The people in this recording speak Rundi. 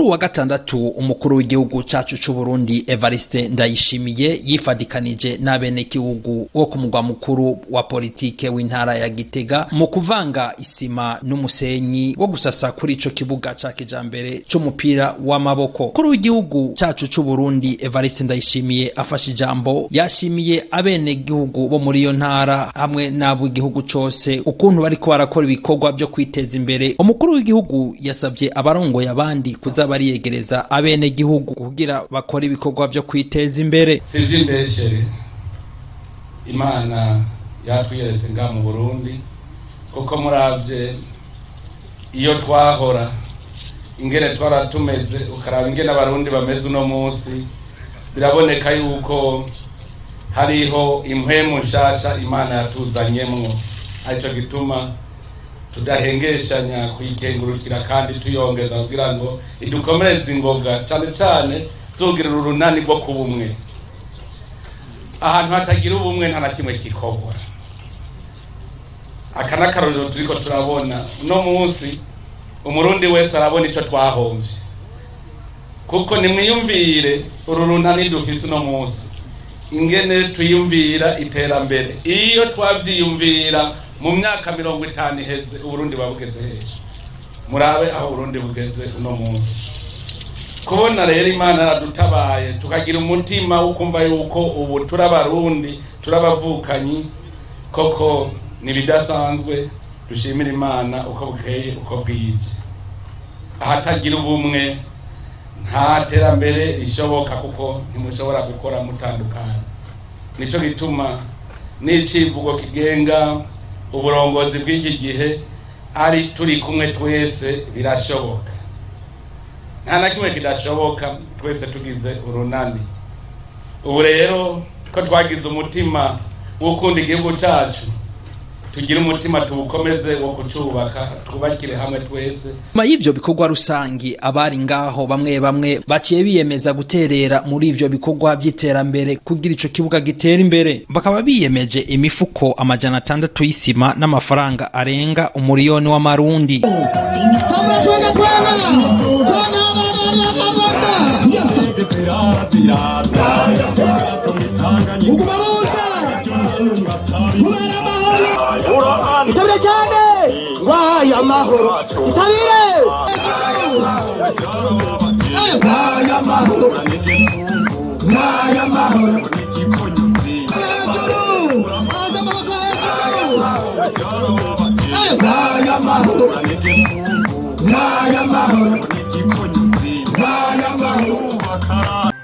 wa gatandatu umukuru w'igihugu cacu c'u Burundi Evariste Ndayishimiye yifadikanije n'abenegihugu wo ku mugwa mukuru wa politike w'intara ya Gitega mu kuvanga isima n'umusenyi wo gusasa kuri ico kibuga ca kijambere c'umupira w'amaboko. Kuri w'igihugu cacu c'u Burundi Evariste Ndayishimiye afashe ijambo yashimiye abenegihugu bo muri iyo ntara hamwe n'abo igihugu cose ukuntu bariko barakora ibikorwa byo kwiteza imbere. Umukuru w'igihugu yasavye abarongoye abandi kuza bariyegereza abenegihugu kugira bakora ibikorwa byo kwiteza imbere. Sivyo imbeshere Imana yatwiyeretse nga mu Burundi kuko muravye iyo twahora ingene twaratumeze ukaraba ingene abarundi bameze uno munsi biraboneka yuko hariho impwemu nshasha Imana yatuzanyemwo arico gituma tudahengeshanya kwikengurukira kandi tuyongeza kugira ngo idukomereze ingoga cyane cyane tugira urunani rwo kubumwe. Ahantu hatagira ubumwe nta na kimwe kikogwa. Akana karorero turiko turabona no munsi umurundi wese arabona ico twahomvye kuko nimwiyumvire uru runani dufise no munsi ingene tuyumvira iterambere iyo twavyiyumvira mu myaka 50 iheze Uburundi babugeze hehe. Murabe aho Uburundi bugeze uno munsi. Kubona rero Imana yaradutabaye tukagira umutima wo kumva yuko ubu turabarundi turabavukanyi koko nibidasanzwe. Dushimira Imana uko bukeye uko bwije. Ahatagira ubumwe nta terambere rishoboka kuko ntimushobora gukora mutandukanye. Nico gituma n'icivugo kigenga uburongozi bw'iki gihe ari turi kumwe twese birashoboka. Nta na kimwe kidashoboka twese tugize urunani. Ubu rero ko twagize umutima wo kunda igihugu cacu tugira umutima tubukomeze wo kucubaka twubakire hamwe twese. Ma y'ivyo bikorwa rusangi abari ngaho bamwe baciye biyemeza guterera muri ivyo bikorwa by'iterambere kugira ico kibuga gitera imbere. Bakaba biyemeje imifuko 600 y'isima n'amafaranga arenga 1,000,000 w'amarundi. Itabire cyane waya mahoro itabire waya mahoro waya mahoro waya mahoro waya mahoro waya mahoro